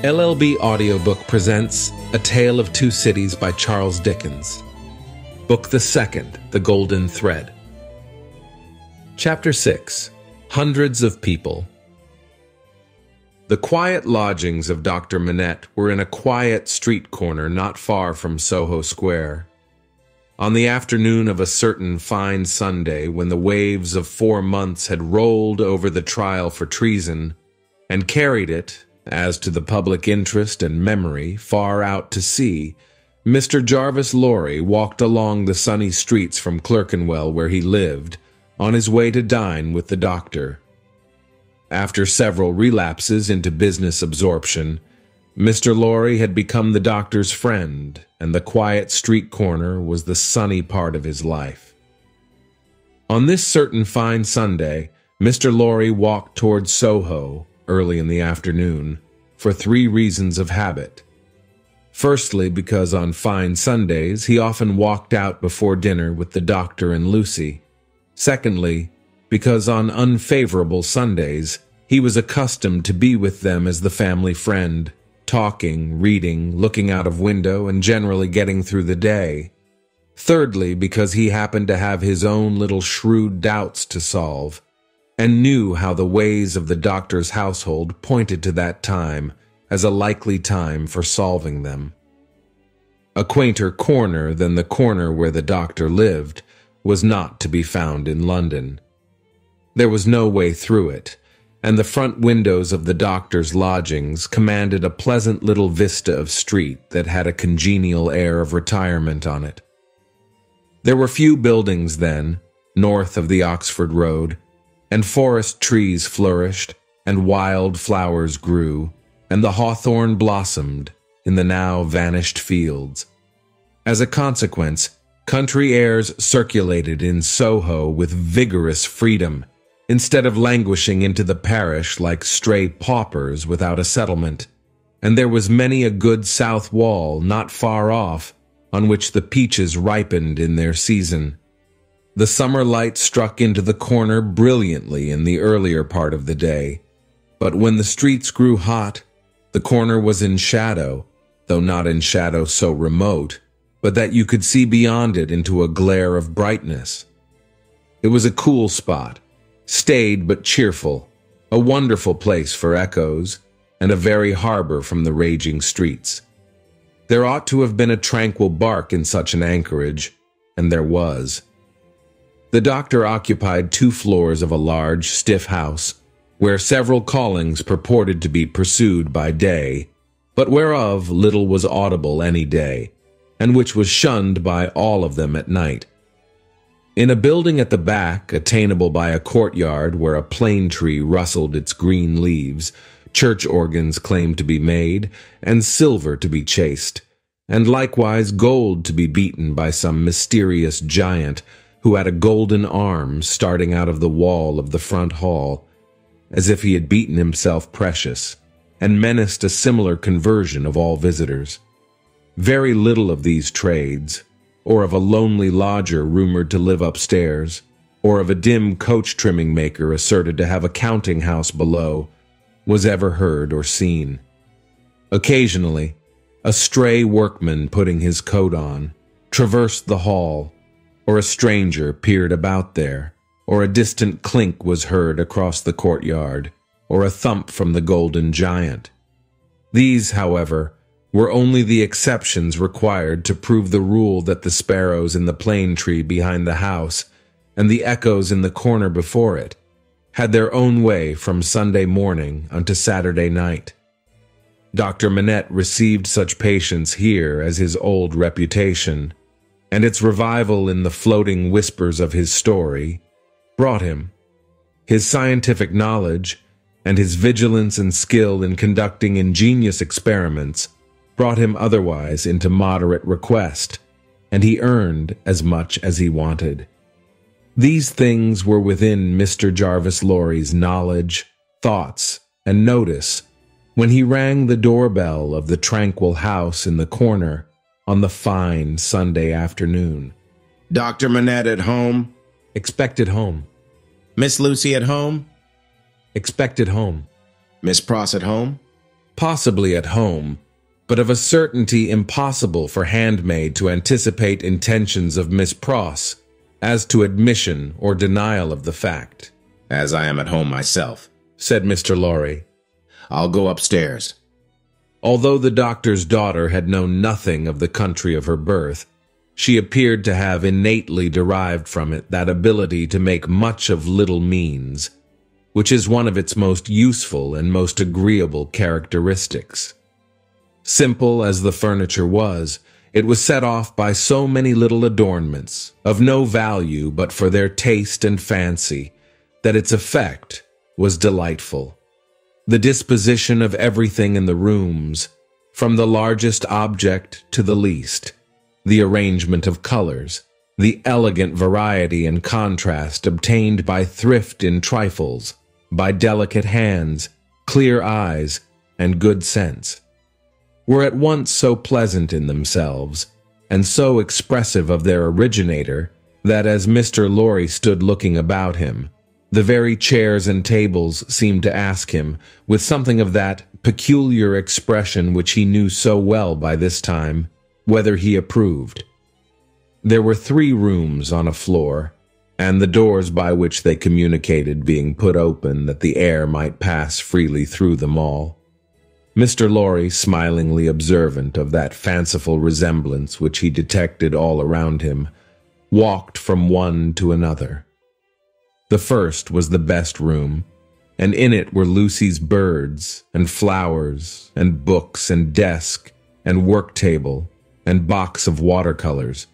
LLB Audiobook presents A Tale of Two Cities by Charles Dickens. Book the Second, The Golden Thread. Chapter 6. Hundreds of People. The quiet lodgings of Dr. Manette were in a quiet street corner not far from Soho Square. On the afternoon of a certain fine Sunday, when the waves of 4 months had rolled over the trial for treason, and carried it, as to the public interest and memory, far out to sea, Mr. Jarvis Lorry walked along the sunny streets from Clerkenwell, where he lived, on his way to dine with the doctor. After several relapses into business absorption, Mr. Lorry had become the doctor's friend, and the quiet street corner was the sunny part of his life. On this certain fine Sunday, Mr. Lorry walked toward Soho, early in the afternoon, for 3 reasons of habit. Firstly, because on fine Sundays he often walked out before dinner with the doctor and Lucie. Secondly, because on unfavorable Sundays he was accustomed to be with them as the family friend, talking, reading, looking out of window, and generally getting through the day. Thirdly, because he happened to have his own little shrewd doubts to solve, and knew how the ways of the doctor's household pointed to that time as a likely time for solving them. A quainter corner than the corner where the doctor lived was not to be found in London. There was no way through it, and the front windows of the doctor's lodgings commanded a pleasant little vista of street that had a congenial air of retirement on it. There were few buildings then, north of the Oxford Road, and forest trees flourished, and wild flowers grew, and the hawthorn blossomed in the now vanished fields. As a consequence, country airs circulated in Soho with vigorous freedom, instead of languishing into the parish like stray paupers without a settlement, and there was many a good south wall not far off, on which the peaches ripened in their season. The summer light struck into the corner brilliantly in the earlier part of the day, but when the streets grew hot, the corner was in shadow, though not in shadow so remote, but that you could see beyond it into a glare of brightness. It was a cool spot, staid but cheerful, a wonderful place for echoes, and a very harbor from the raging streets. There ought to have been a tranquil bark in such an anchorage, and there was. The doctor occupied 2 floors of a large, stiff house, where several callings purported to be pursued by day, but whereof little was audible any day, and which was shunned by all of them at night. In a building at the back, attainable by a courtyard where a plane tree rustled its green leaves, church organs claimed to be made, and silver to be chased, and likewise gold to be beaten by some mysterious giant who had a golden arm starting out of the wall of the front hall, as if he had beaten himself precious, and menaced a similar conversion of all visitors. Very little of these trades, or of a lonely lodger rumored to live upstairs, or of a dim coach-trimming maker asserted to have a counting-house below, was ever heard or seen. Occasionally, a stray workman putting his coat on traversed the hall, or a stranger peered about there, or a distant clink was heard across the courtyard, or a thump from the golden giant. These, however, were only the exceptions required to prove the rule that the sparrows in the plane tree behind the house, and the echoes in the corner before it, had their own way from Sunday morning unto Saturday night. Dr. Manette received such patients here as his old reputation, and its revival in the floating whispers of his story, brought him. His scientific knowledge, and his vigilance and skill in conducting ingenious experiments, brought him otherwise into moderate request, and he earned as much as he wanted. These things were within Mr. Jarvis Lorry's knowledge, thoughts, and notice, when he rang the doorbell of the tranquil house in the corner on the fine Sunday afternoon. Dr. Manette at home? Expected home. Miss Lucie at home? Expected home. Miss Pross at home? possibly at home, but of a certainty impossible for handmaid to anticipate intentions of Miss Pross as to admission or denial of the fact. As I am at home myself, said Mr. Lorry. I'll go upstairs. Although the doctor's daughter had known nothing of the country of her birth, she appeared to have innately derived from it that ability to make much of little means, which is one of its most useful and most agreeable characteristics. Simple as the furniture was, it was set off by so many little adornments, of no value but for their taste and fancy, that its effect was delightful. The disposition of everything in the rooms, from the largest object to the least, the arrangement of colors, the elegant variety and contrast obtained by thrift in trifles, by delicate hands, clear eyes, and good sense, were at once so pleasant in themselves, and so expressive of their originator, that as Mr. Lorry stood looking about him, the very chairs and tables seemed to ask him, with something of that peculiar expression which he knew so well by this time, whether he approved. There were 3 rooms on a floor, and the doors by which they communicated being put open that the air might pass freely through them all. Mr. Lorry, smilingly observant of that fanciful resemblance which he detected all around him, walked from one to another. The first was the best room, and in it were Lucie's birds, and flowers, and books, and desk, and work-table, and box of watercolors.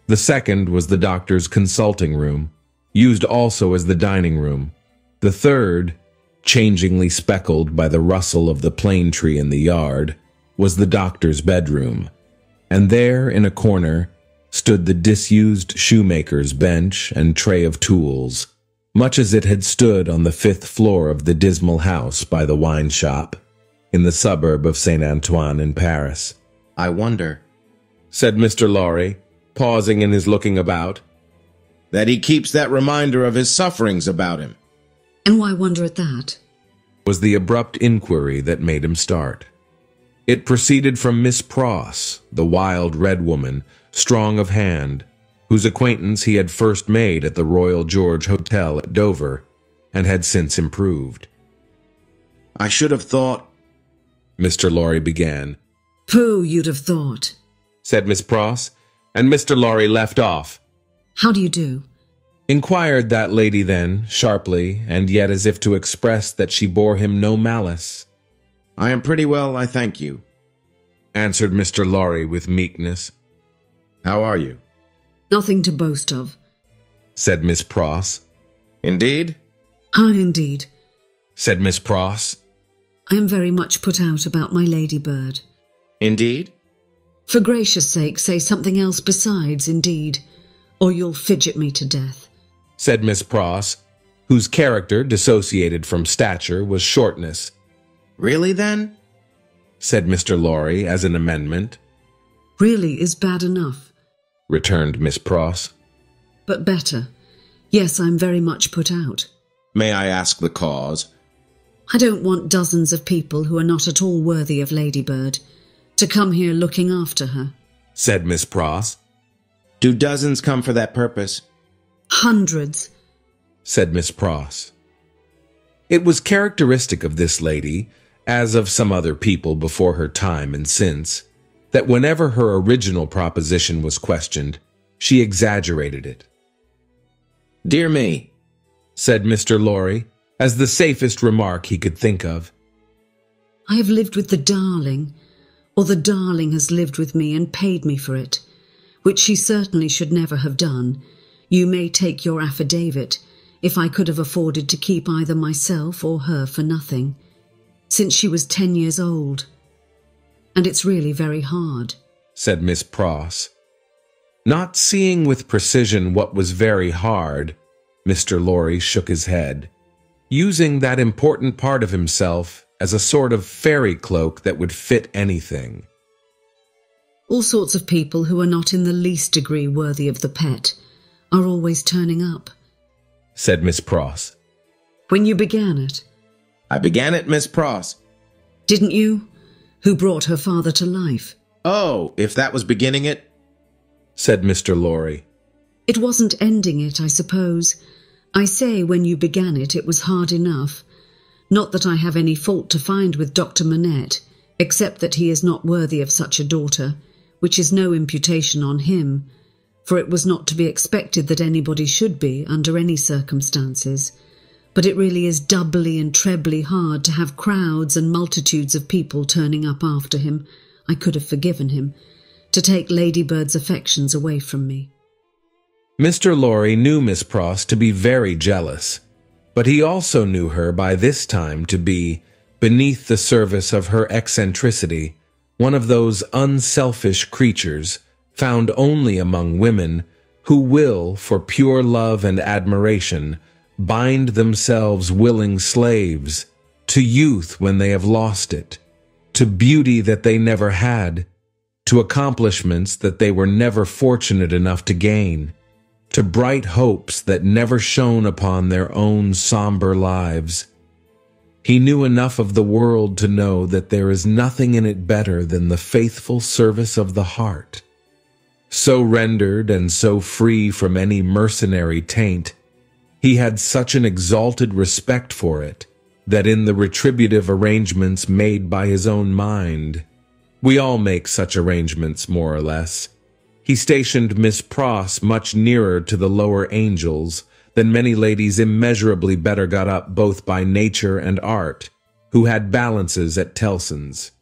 The second was the doctor's consulting room, used also as the dining room. The third, changingly speckled by the rustle of the plane tree in the yard, was the doctor's bedroom, and there, in a corner, stood the disused shoemaker's bench and tray of tools, much as it had stood on the 5th floor of the dismal house by the wine shop, in the suburb of Saint Antoine in Paris. I wonder, said Mr. Lorry, pausing in his looking about, that he keeps that reminder of his sufferings about him. And why wonder at that? Was the abrupt inquiry that made him start. It proceeded from Miss Pross, the wild red woman, strong of hand, whose acquaintance he had first made at the Royal George Hotel at Dover, and had since improved. I should have thought, Mr. Lorry began. Pooh, you'd have thought, said Miss Pross, and Mr. Lorry left off. How do you do? Inquired that lady then, sharply, and yet as if to express that she bore him no malice. I am pretty well, I thank you, answered Mr. Lorry with meekness. How are you? Nothing to boast of, said Miss Pross. Indeed? Ah, indeed, said Miss Pross. I am very much put out about my ladybird. Indeed? For gracious sake, say something else besides indeed, or you'll fidget me to death, said Miss Pross, whose character, dissociated from stature, was shortness. Really, then? said Mr. Lorry as an amendment. Really is bad enough, returned Miss Pross. But better. Yes, I'm very much put out. May I ask the cause? I don't want dozens of people who are not at all worthy of Ladybird to come here looking after her, said Miss Pross. Do dozens come for that purpose? Hundreds, said Miss Pross. It was characteristic of this lady, as of some other people before her time and since, that whenever her original proposition was questioned, she exaggerated it. Dear me, said Mr. Lorry, as the safest remark he could think of. I have lived with the darling, or the darling has lived with me and paid me for it, which she certainly should never have done. You may take your affidavit, if I could have afforded to keep either myself or her for nothing, since she was 10 years old. And it's really very hard, said Miss Pross. Not seeing with precision what was very hard, Mr. Lorry shook his head, using that important part of himself as a sort of fairy cloak that would fit anything. All sorts of people who are not in the least degree worthy of the pet are always turning up, said Miss Pross. When you began it? I began it, Miss Pross, Didn't you? Who brought her father to life? Oh, if that was beginning it, said Mr. Lorry. It wasn't ending it, I suppose. I say when you began it, it was hard enough. Not that I have any fault to find with Dr. Manette, except that he is not worthy of such a daughter, which is no imputation on him, for it was not to be expected that anybody should be under any circumstances. But it really is doubly and trebly hard to have crowds and multitudes of people turning up after him. I could have forgiven him, to take Ladybird's affections away from me. Mr. Lorry knew Miss Pross to be very jealous, but he also knew her by this time to be, beneath the service of her eccentricity, one of those unselfish creatures found only among women who will, for pure love and admiration, bind themselves willing slaves to youth when they have lost it, to beauty that they never had, to accomplishments that they were never fortunate enough to gain, to bright hopes that never shone upon their own somber lives. He knew enough of the world to know that there is nothing in it better than the faithful service of the heart. So rendered and so free from any mercenary taint, he had such an exalted respect for it, that in the retributive arrangements made by his own mind, we all make such arrangements more or less, he stationed Miss Pross much nearer to the lower angels than many ladies immeasurably better got up both by nature and art, who had balances at Tellson's.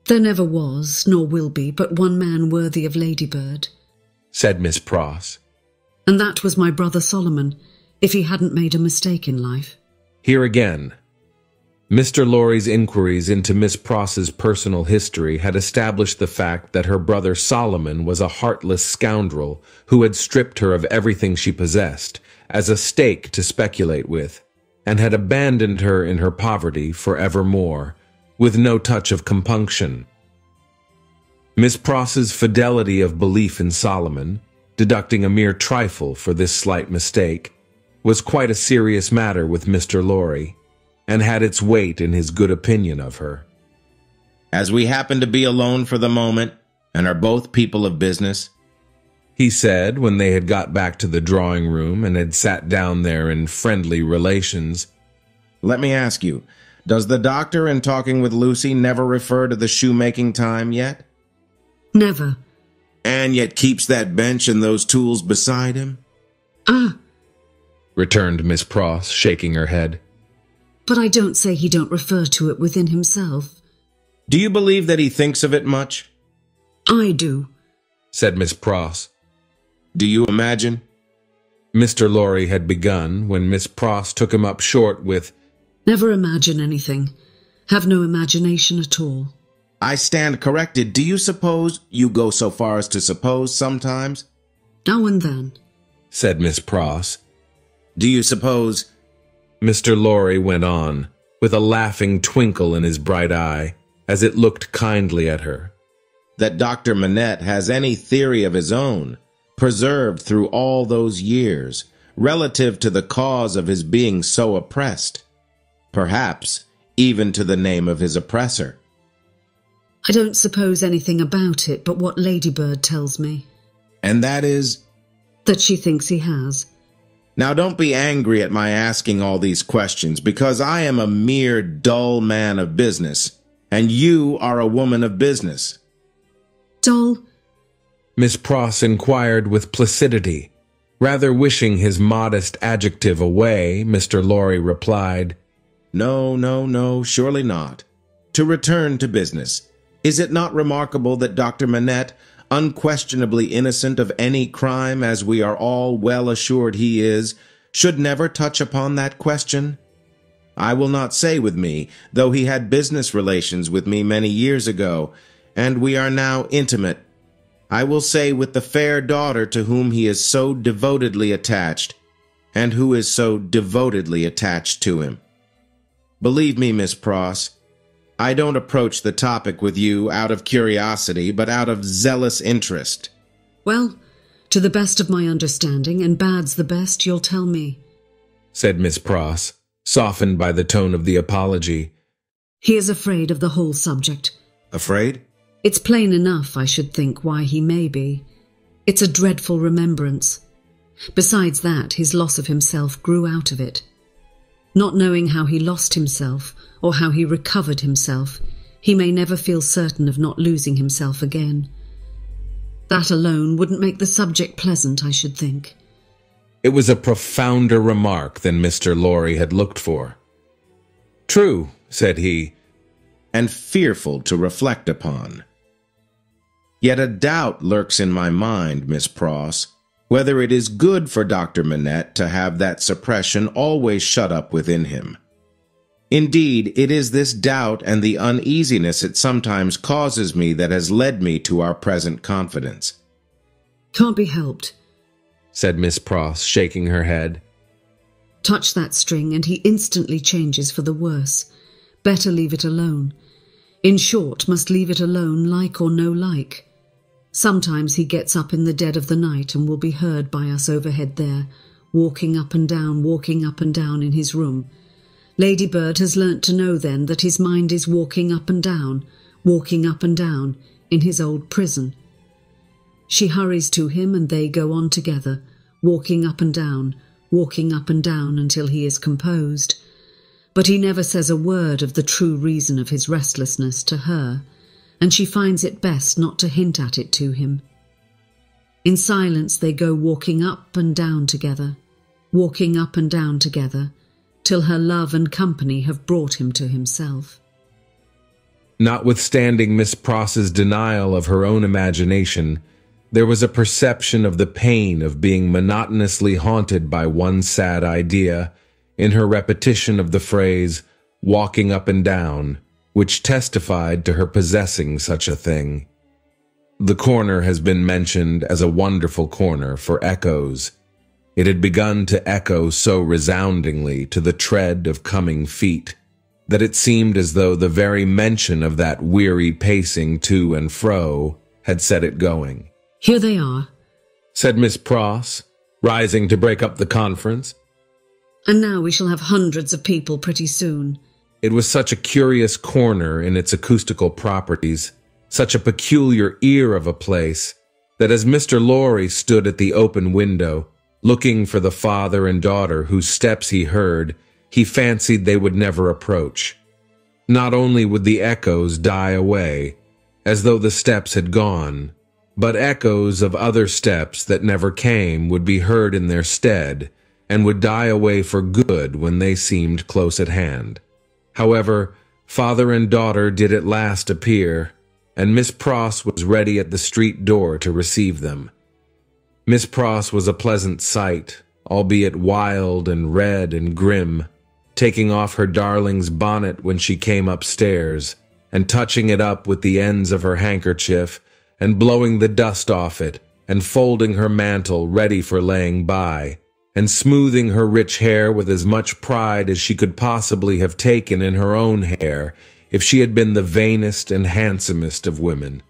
There never was, nor will be, but one man worthy of Ladybird, said Miss Pross. And that was my brother Solomon, if he hadn't made a mistake in life. Here again, Mr. Lorry's inquiries into Miss Pross's personal history had established the fact that her brother Solomon was a heartless scoundrel who had stripped her of everything she possessed, as a stake to speculate with, and had abandoned her in her poverty for evermore, with no touch of compunction. Miss Pross's fidelity of belief in Solomon, deducting a mere trifle for this slight mistake, was quite a serious matter with Mr. Lorry, and had its weight in his good opinion of her. As we happen to be alone for the moment, and are both people of business, he said when they had got back to the drawing-room and had sat down there in friendly relations, let me ask you, does the doctor in talking with Lucy never refer to the shoemaking time yet? Never. And yet keeps that bench and those tools beside him? Returned Miss Pross, shaking her head. But I don't say he don't refer to it within himself. Do you believe that he thinks of it much? I do, said Miss Pross. Do you imagine? Mr. Lorry had begun when Miss Pross took him up short with, never imagine anything. Have no imagination at all. I stand corrected. Do you suppose you go so far as to suppose sometimes? Now and then, said Miss Pross. Do you suppose... Mr. Lorry went on, with a laughing twinkle in his bright eye, as it looked kindly at her, that Dr. Manette has any theory of his own, preserved through all those years, relative to the cause of his being so oppressed, perhaps even to the name of his oppressor? I don't suppose anything about it but what Ladybird tells me. And that is? That she thinks he has. Now don't be angry at my asking all these questions, because I am a mere dull man of business, and you are a woman of business. Dull? Miss Pross inquired with placidity. Rather wishing his modest adjective away, Mr. Lorry replied, No, surely not. To return to business, is it not remarkable that Dr. Manette, unquestionably innocent of any crime as we are all well assured he is, should never touch upon that question? I will not say with me, though he had business relations with me many years ago, and we are now intimate. I will say with the fair daughter to whom he is so devotedly attached, and who is so devotedly attached to him. Believe me, Miss Pross, I don't approach the topic with you out of curiosity, but out of zealous interest. Well, to the best of my understanding, and bad's the best, you'll tell me, said Miss Pross, softened by the tone of the apology. He is afraid of the whole subject. Afraid? It's plain enough, I should think, why he may be. It's a dreadful remembrance. Besides that, his loss of himself grew out of it. Not knowing how he lost himself, or how he recovered himself, he may never feel certain of not losing himself again. That alone wouldn't make the subject pleasant, I should think. It was a profounder remark than Mr. Lorry had looked for. "True," said he, and fearful to reflect upon. Yet a doubt lurks in my mind, Miss Pross, whether it is good for Dr. Manette to have that suppression always shut up within him. Indeed, it is this doubt and the uneasiness it sometimes causes me that has led me to our present confidence. Can't be helped, said Miss Pross, shaking her head. Touch that string and he instantly changes for the worse. Better leave it alone. In short, must leave it alone, like or no like. Sometimes he gets up in the dead of the night and will be heard by us overhead there, walking up and down in his room. Lady Bird has learnt to know then that his mind is walking up and down, in his old prison. She hurries to him and they go on together, walking up and down until he is composed. But he never says a word of the true reason of his restlessness to her, and she finds it best not to hint at it to him. In silence they go walking up and down together, till her love and company have brought him to himself. Notwithstanding Miss Pross's denial of her own imagination, there was a perception of the pain of being monotonously haunted by one sad idea in her repetition of the phrase, walking up and down, which testified to her possessing such a thing. The corner has been mentioned as a wonderful corner for echoes. It had begun to echo so resoundingly to the tread of coming feet that it seemed as though the very mention of that weary pacing to and fro had set it going. "Here they are," said Miss Pross, rising to break up the conference. "And now we shall have hundreds of people pretty soon." It was such a curious corner in its acoustical properties, such a peculiar ear of a place, that as Mr. Lorry stood at the open window, looking for the father and daughter whose steps he heard, he fancied they would never approach. Not only would the echoes die away, as though the steps had gone, but echoes of other steps that never came would be heard in their stead, and would die away for good when they seemed close at hand. However, father and daughter did at last appear, and Miss Pross was ready at the street door to receive them. Miss Pross was a pleasant sight, albeit wild and red and grim, taking off her darling's bonnet when she came upstairs, and touching it up with the ends of her handkerchief, and blowing the dust off it, and folding her mantle ready for laying by, and smoothing her rich hair with as much pride as she could possibly have taken in her own hair if she had been the vainest and handsomest of women.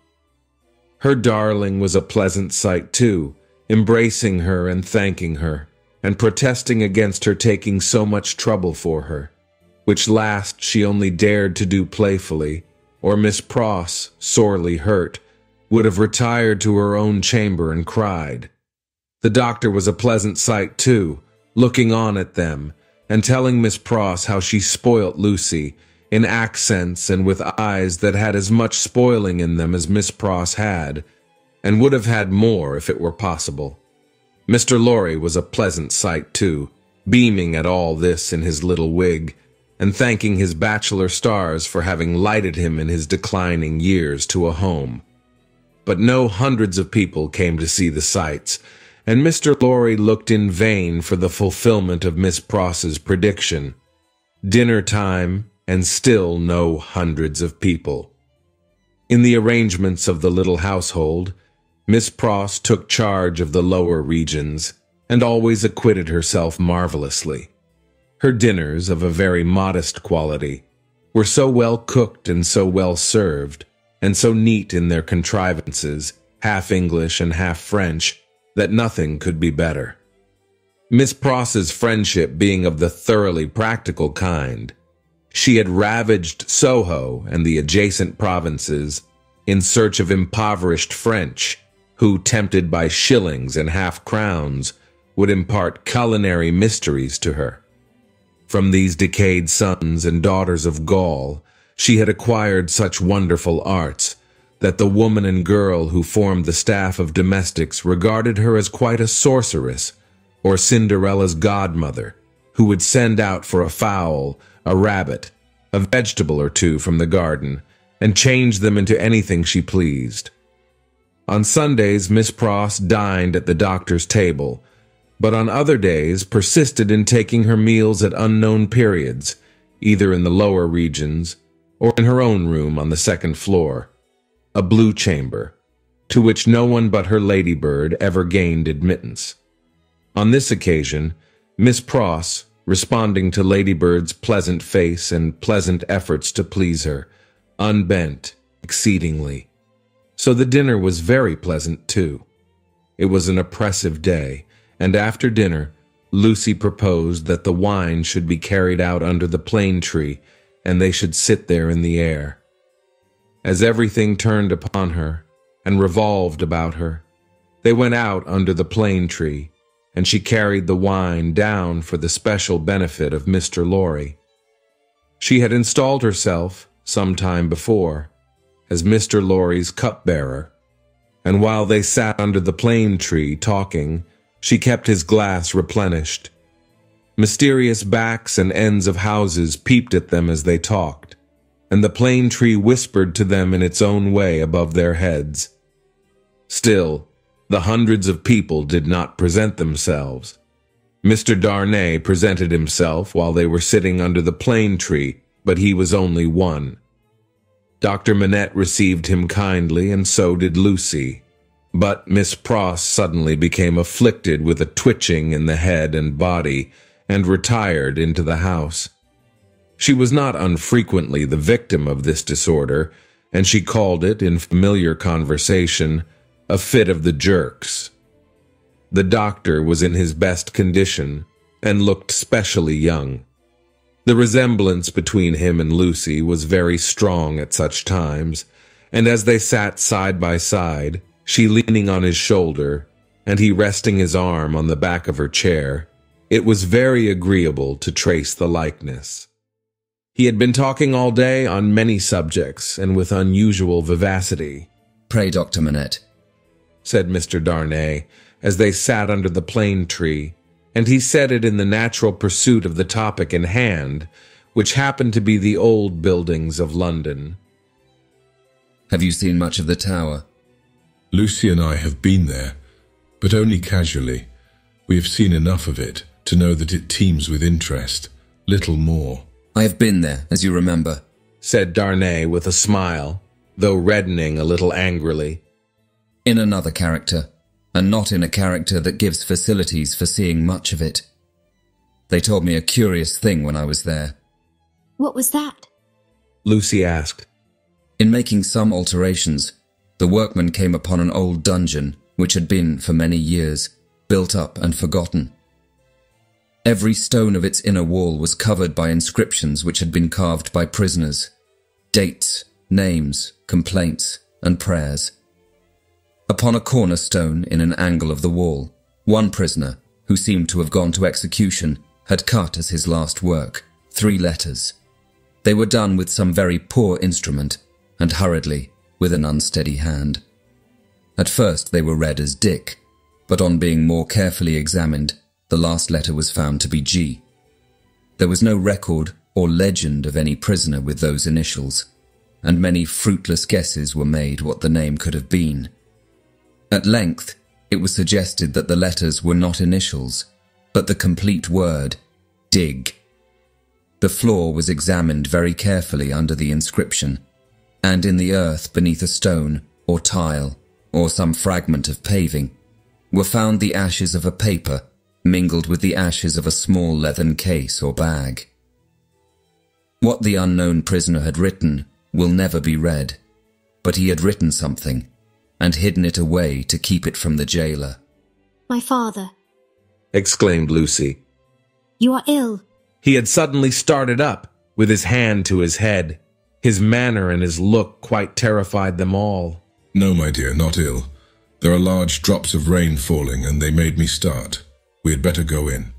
Her darling was a pleasant sight too, embracing her and thanking her, and protesting against her taking so much trouble for her, which last she only dared to do playfully, or Miss Pross, sorely hurt, would have retired to her own chamber and cried. The doctor was a pleasant sight too, looking on at them, and telling Miss Pross how she spoilt Lucie, in accents and with eyes that had as much spoiling in them as Miss Pross had, and would have had more if it were possible. Mr. Lorry was a pleasant sight too, beaming at all this in his little wig, and thanking his bachelor stars for having lighted him in his declining years to a home. But no hundreds of people came to see the sights, and Mr. Lorry looked in vain for the fulfillment of Miss Pross's prediction. Dinner time, and still no hundreds of people. In the arrangements of the little household, Miss Pross took charge of the lower regions, and always acquitted herself marvelously. Her dinners, of a very modest quality, were so well cooked and so well served, and so neat in their contrivances, half English and half French, that nothing could be better. Miss Pross's friendship being of the thoroughly practical kind, She had ravaged Soho and the adjacent provinces in search of impoverished French, who, tempted by shillings and half-crowns, would impart culinary mysteries to her. From these decayed sons and daughters of Gaul, she had acquired such wonderful arts that the woman and girl who formed the staff of domestics regarded her as quite a sorceress, or Cinderella's godmother, who would send out for a fowl, a rabbit, a vegetable or two from the garden, and change them into anything she pleased. On Sundays, Miss Pross dined at the doctor's table, but on other days persisted in taking her meals at unknown periods, either in the lower regions or in her own room on the second floor, a blue chamber, to which no one but her ladybird ever gained admittance. On this occasion, Miss Pross, responding to Ladybird's pleasant face and pleasant efforts to please her, unbent exceedingly. So the dinner was very pleasant, too. It was an oppressive day, and after dinner, Lucie proposed that the wine should be carried out under the plane tree, and they should sit there in the air. As everything turned upon her and revolved about her, they went out under the plane tree, and she carried the wine down for the special benefit of Mr. Lorry. She had installed herself, some time before, as Mr. Lorry's cupbearer, and while they sat under the plane tree talking, she kept his glass replenished. Mysterious backs and ends of houses peeped at them as they talked, and the plane tree whispered to them in its own way above their heads. Still, the hundreds of people did not present themselves. Mr. Darnay presented himself while they were sitting under the plane tree, but he was only one. Dr. Manette received him kindly, and so did Lucie. But Miss Pross suddenly became afflicted with a twitching in the head and body, and retired into the house. She was not unfrequently the victim of this disorder, and she called it, in familiar conversation, a fit of the jerks. The doctor was in his best condition, and looked specially young. The resemblance between him and Lucie was very strong at such times, and as they sat side by side, she leaning on his shoulder, and he resting his arm on the back of her chair, it was very agreeable to trace the likeness. He had been talking all day on many subjects, and with unusual vivacity. "Pray, Dr. Manette," said Mr. Darnay, as they sat under the plane tree, and he said it in the natural pursuit of the topic in hand, which happened to be the old buildings of London. "Have you seen much of the tower?" "Lucie and I have been there, but only casually. We have seen enough of it to know that it teems with interest, little more." "I have been there, as you remember," said Darnay with a smile, though reddening a little angrily. "in another character, and not in a character that gives facilities for seeing much of it. They told me a curious thing when I was there." "What was that?" Lucie asked. "In making some alterations, the workmen came upon an old dungeon which had been, for many years, built up and forgotten. Every stone of its inner wall was covered by inscriptions which had been carved by prisoners, dates, names, complaints, and prayers. Upon a cornerstone in an angle of the wall, one prisoner, who seemed to have gone to execution, had cut as his last work 3 letters. They were done with some very poor instrument, and hurriedly, with an unsteady hand. At first they were read as Dick, but on being more carefully examined, the last letter was found to be G. There was no record or legend of any prisoner with those initials, and many fruitless guesses were made what the name could have been. At length, it was suggested that the letters were not initials, but the complete word, dig. The floor was examined very carefully under the inscription, and in the earth beneath a stone or tile or some fragment of paving were found the ashes of a paper mingled with the ashes of a small leathern case or bag. What the unknown prisoner had written will never be read, but he had written something and hidden it away to keep it from the jailer. "My father." Exclaimed Lucie. "You are ill." He had suddenly started up, with his hand to his head. His manner and his look quite terrified them all. No, my dear, not ill. There are large drops of rain falling, and they made me start. We had better go in.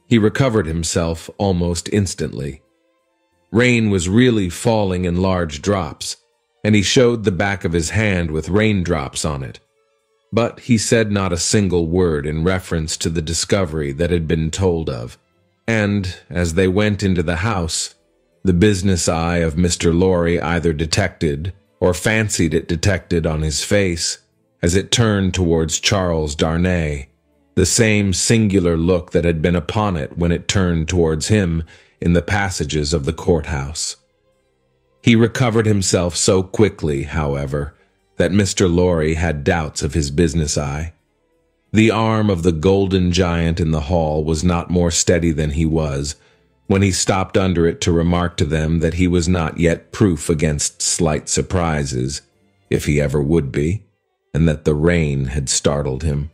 He recovered himself almost instantly. Rain was really falling in large drops, and he showed the back of his hand with raindrops on it. But he said not a single word in reference to the discovery that had been told of, and, as they went into the house, the business eye of Mr. Lorry either detected, or fancied it detected on his face, as it turned towards Charles Darnay, the same singular look that had been upon it when it turned towards him in the passages of the courthouse. He recovered himself so quickly, however, that Mr. Lorry had doubts of his business eye. The arm of the golden giant in the hall was not more steady than he was, when he stopped under it to remark to them that he was not yet proof against slight surprises, if he ever would be, and that the rain had startled him.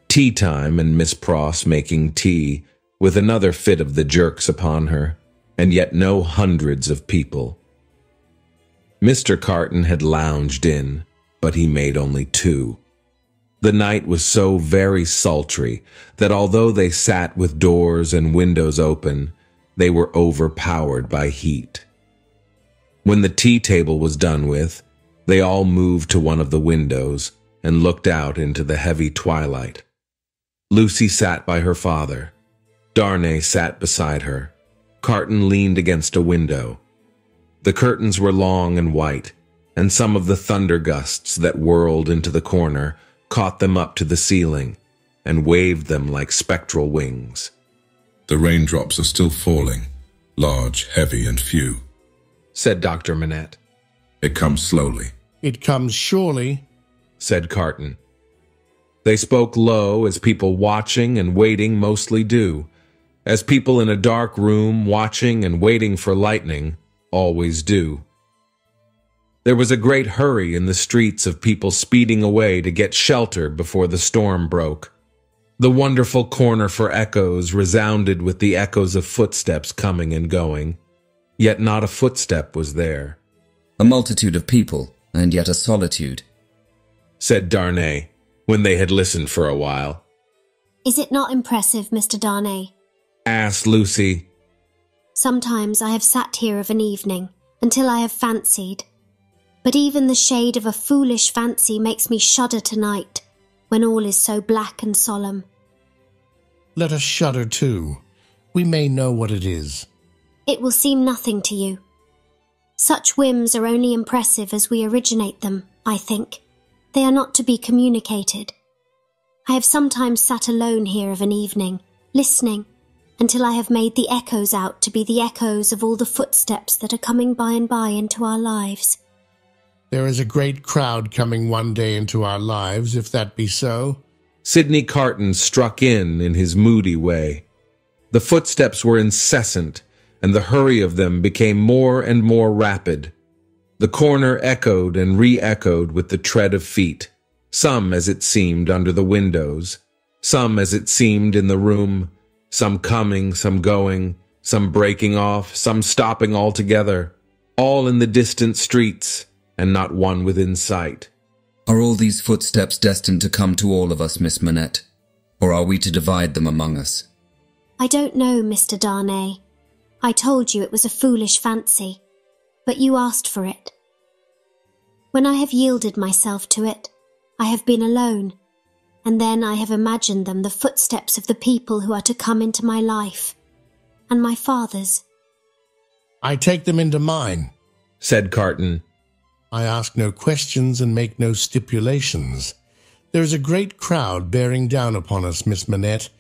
Tea time, and Miss Pross making tea, with another fit of the jerks upon her, and yet no hundreds of people. Mr. Carton had lounged in, but he made only 2. The night was so very sultry that although they sat with doors and windows open, they were overpowered by heat. When the tea table was done with, they all moved to one of the windows and looked out into the heavy twilight. Lucie sat by her father. Darnay sat beside her. Carton leaned against a window. The curtains were long and white, and some of the thunder gusts that whirled into the corner caught them up to the ceiling and waved them like spectral wings. The raindrops are still falling, large, heavy, and few, said Dr. Manette. It comes slowly. It comes surely, said Carton. They spoke low, as people watching and waiting mostly do, as people in a dark room watching and waiting for lightning always do. There was a great hurry in the streets of people speeding away to get shelter before the storm broke. The wonderful corner for echoes resounded with the echoes of footsteps coming and going, yet not a footstep was there. A multitude of people, and yet a solitude, said Darnay, when they had listened for a while. Is it not impressive, Mr. Darnay? Asked Lucie. Sometimes I have sat here of an evening, until I have fancied. But even the shade of a foolish fancy makes me shudder tonight, when all is so black and solemn. let us shudder too. We may know what it is. It will seem nothing to you. Such whims are only impressive as we originate them, I think. They are not to be communicated. I have sometimes sat alone here of an evening, listening, until I have made the echoes out to be the echoes of all the footsteps that are coming by and by into our lives. There is a great crowd coming one day into our lives, if that be so. Sidney Carton struck in his moody way. The footsteps were incessant, and the hurry of them became more and more rapid. The corner echoed and re-echoed with the tread of feet, some as it seemed under the windows, some as it seemed in the room, some coming, some going, some breaking off, some stopping altogether, all in the distant streets, and not one within sight. Are all these footsteps destined to come to all of us, Miss Manette, or are we to divide them among us? I don't know, Mr. Darnay. I told you it was a foolish fancy, but you asked for it. When I have yielded myself to it, I have been alone, and then I have imagined them the footsteps of the people who are to come into my life, and my father's. I take them into mine, said Carton. I ask no questions and make no stipulations. There is a great crowd bearing down upon us, Miss Manette,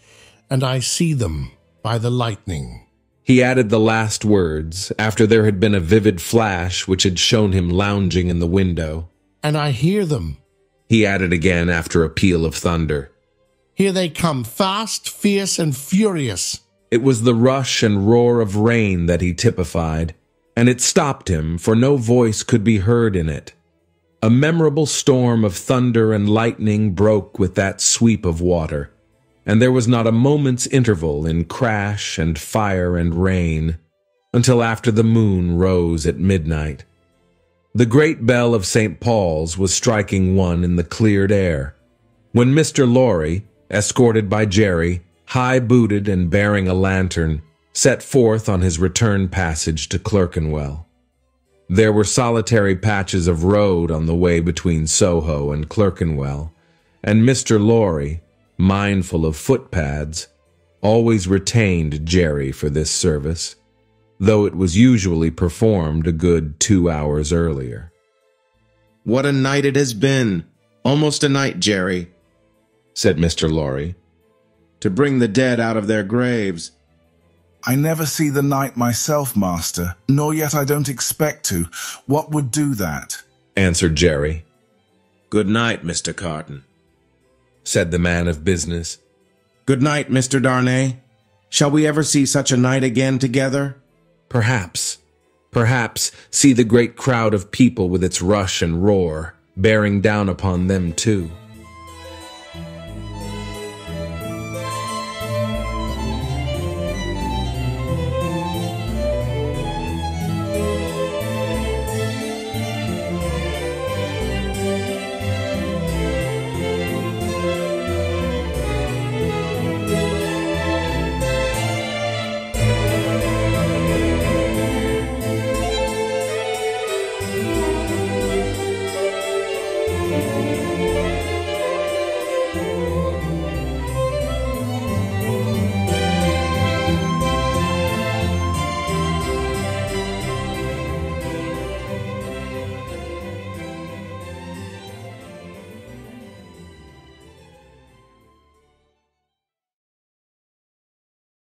and I see them by the lightning. He added the last words, after there had been a vivid flash which had shown him lounging in the window. And I hear them. He added again after a peal of thunder. Here they come, fast, fierce, and furious. It was the rush and roar of rain that he typified, and it stopped him, for no voice could be heard in it. A memorable storm of thunder and lightning broke with that sweep of water, and there was not a moment's interval in crash and fire and rain, until after the moon rose at midnight. The great bell of St. Paul's was striking one in the cleared air, when Mr. Lorry, escorted by Jerry, high-booted and bearing a lantern, set forth on his return passage to Clerkenwell. There were solitary patches of road on the way between Soho and Clerkenwell, and Mr. Lorry, mindful of footpads, always retained Jerry for this service, though it was usually performed a good 2 hours earlier. "What a night it has been! Almost a night, Jerry," said Mr. Lorry. "To bring the dead out of their graves." "I never see the night myself, master, nor yet I don't expect to. What would do that?" answered Jerry. "Good night, Mr. Carton," said the man of business. "Good night, Mr. Darnay. Shall we ever see such a night again together?" Perhaps see the great crowd of people with its rush and roar, bearing down upon them too.